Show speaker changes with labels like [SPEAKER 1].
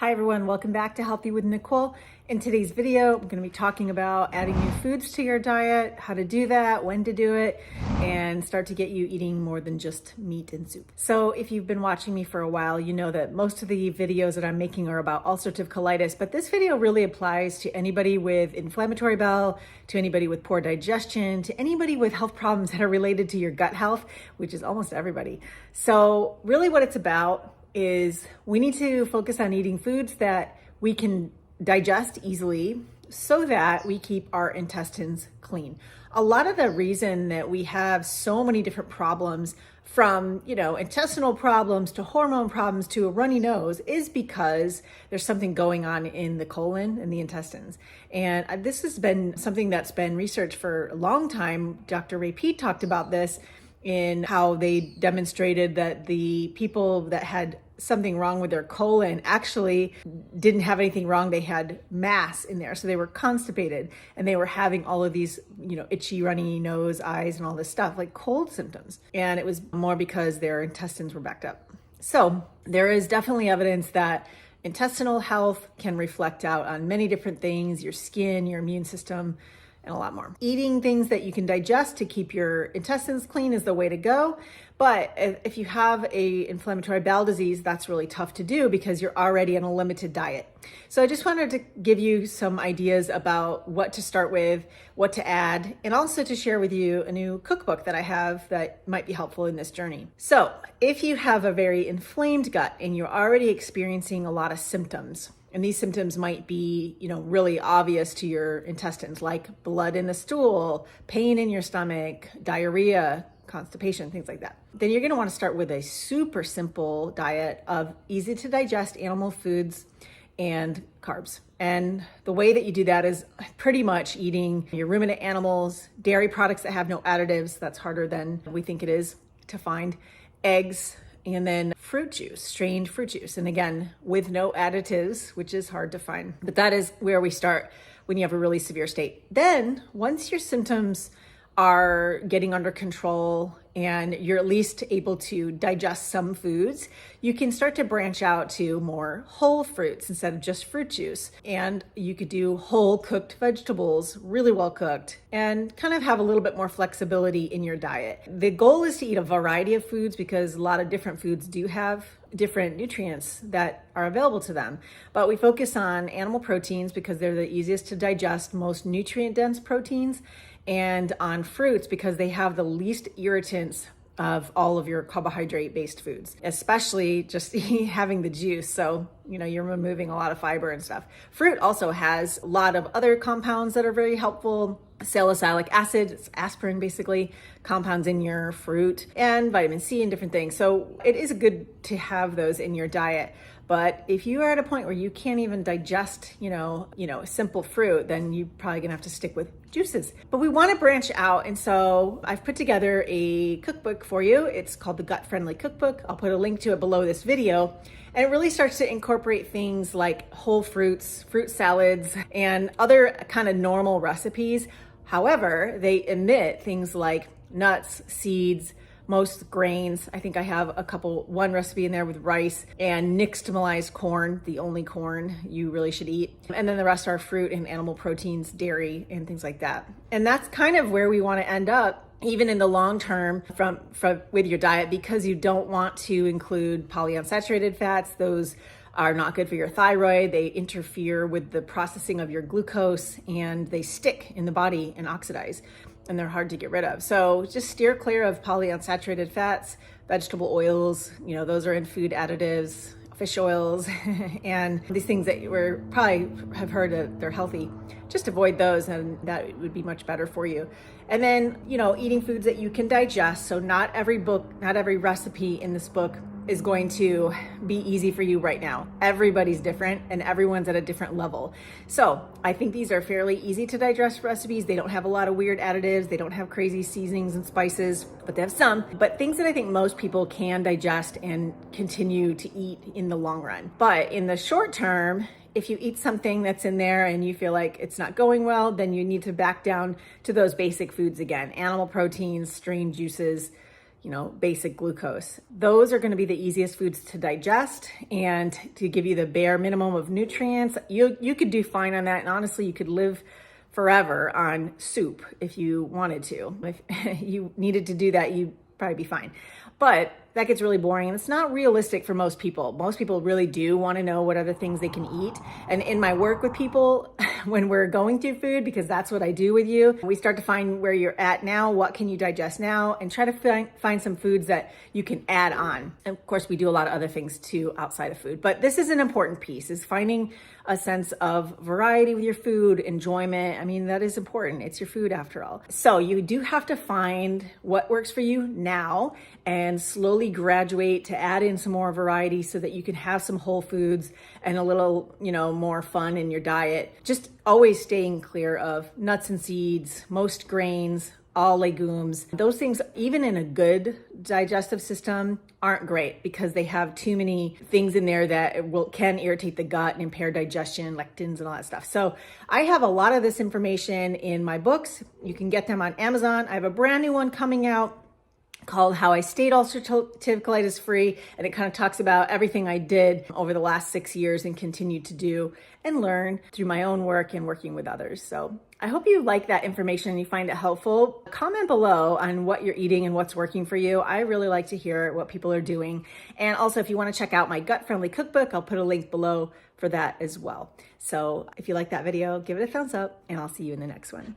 [SPEAKER 1] Hi everyone, welcome back to Healthy with Nicole. In today's video, I'm going to be talking about adding new foods to your diet, how to do that, when to do it, and start to get you eating more than just meat and soup. So if you've been watching me for a while, you know that most of the videos that I'm making are about ulcerative colitis, but this video really applies to anybody with inflammatory bowel, to anybody with poor digestion, to anybody with health problems that are related to your gut health, which is almost everybody. So really what it's about is we need to focus on eating foods that we can digest easily so that we keep our intestines clean. A lot of the reason that we have so many different problems, from intestinal problems to hormone problems to a runny nose, is because there's something going on in the colon and the intestines. And this has been something that's been researched for a long time. Dr. Ray Peat talked about this in how they demonstrated that the people that had something wrong with their colon actually didn't have anything wrong. They had mass in there. So they were constipated and they were having all of these, itchy, runny nose, eyes, and all this stuff, like cold symptoms. And it was more because their intestines were backed up. So there is definitely evidence that intestinal health can reflect out on many different things, your skin, your immune system, and a lot more. Eating things that you can digest to keep your intestines clean is the way to go. But if you have a inflammatory bowel disease, that's really tough to do because you're already on a limited diet. So I just wanted to give you some ideas about what to start with, what to add, and also to share with you a new cookbook that I have that might be helpful in this journey. So if you have a very inflamed gut and you're already experiencing a lot of symptoms, and these symptoms might be, really obvious to your intestines, like blood in the stool, pain in your stomach, diarrhea, constipation, things like that. Then you're going to want to start with a super simple diet of easy to digest animal foods and carbs. And the way that you do that is pretty much eating your ruminant animals, dairy products that have no additives. That's harder than we think it is to find. Eggs, and then fruit juice, strained fruit juice. And again, with no additives, which is hard to find. But that is where we start when you have a really severe state. Then once your symptoms are getting under control and you're at least able to digest some foods, you can start to branch out to more whole fruits instead of just fruit juice. And you could do whole cooked vegetables, really well cooked, and kind of have a little bit more flexibility in your diet. The goal is to eat a variety of foods because a lot of different foods do have different nutrients that are available to them. But we focus on animal proteins because they're the easiest to digest, most nutrient-dense proteins, and on fruits because they have the least irritants of all of your carbohydrate-based foods, especially just having the juice. So, you're removing a lot of fiber and stuff. Fruit also has a lot of other compounds that are very helpful. Salicylic acid, it's aspirin basically, compounds in your fruit, and vitamin C and different things. So it is good to have those in your diet. But if you are at a point where you can't even digest, a simple fruit, then you're probably gonna have to stick with juices. But we want to branch out, and so I've put together a cookbook for you. It's called the Gut Friendly Cookbook. I'll put a link to it below this video. And it really starts to incorporate things like whole fruits, fruit salads, and other kind of normal recipes. However, they omit things like nuts, seeds, most grains. I think I have one recipe in there with rice and nixtamalized corn, the only corn you really should eat. And then the rest are fruit and animal proteins, dairy, and things like that. And that's kind of where we want to end up, even in the long term from with your diet, because you don't want to include polyunsaturated fats. Those are not good for your thyroid. They interfere with the processing of your glucose and they stick in the body and oxidize, and they're hard to get rid of. So just steer clear of polyunsaturated fats, vegetable oils, those are in food additives, fish oils, and these things that you probably have heard that they're healthy. Just avoid those and that would be much better for you. And then, eating foods that you can digest. So not every recipe in this book is going to be easy for you right now. Everybody's different and everyone's at a different level. So I think these are fairly easy to digest recipes. They don't have a lot of weird additives. They don't have crazy seasonings and spices, but they have some. But things that I think most people can digest and continue to eat in the long run. But in the short term, if you eat something that's in there and you feel like it's not going well, then you need to back down to those basic foods again. Animal proteins, strained juices, basic glucose. Those are going to be the easiest foods to digest and to give you the bare minimum of nutrients. You could do fine on that. And honestly, you could live forever on soup if you wanted to. If you needed to do that, you'd probably be fine. But that gets really boring, and it's not realistic for most people. Most people really do want to know what other things they can eat. And in my work with people, when we're going through food, because that's what I do with you, we start to find where you're at now, what can you digest now, and try to find some foods that you can add on. And of course, we do a lot of other things too outside of food. But this is an important piece, is finding a sense of variety with your food, enjoyment. I mean, that is important. It's your food after all. So you do have to find what works for you now and slowly graduate to add in some more variety so that you can have some whole foods and a little, more fun in your diet. Just always staying clear of nuts and seeds, most grains, all legumes. Those things, even in a good digestive system, aren't great because they have too many things in there that can irritate the gut and impair digestion, lectins and all that stuff. So I have a lot of this information in my books. You can get them on Amazon. I have a brand new one coming out called How I Stayed Ulcerative Colitis Free, and it kind of talks about everything I did over the last 6 years and continue to do and learn through my own work and working with others. So I hope you like that information and you find it helpful. Comment below on what you're eating and what's working for you. I really like to hear what people are doing. And also, if you want to check out my Gut Friendly Cookbook, I'll put a link below for that as well. So if you like that video, give it a thumbs up, and I'll see you in the next one.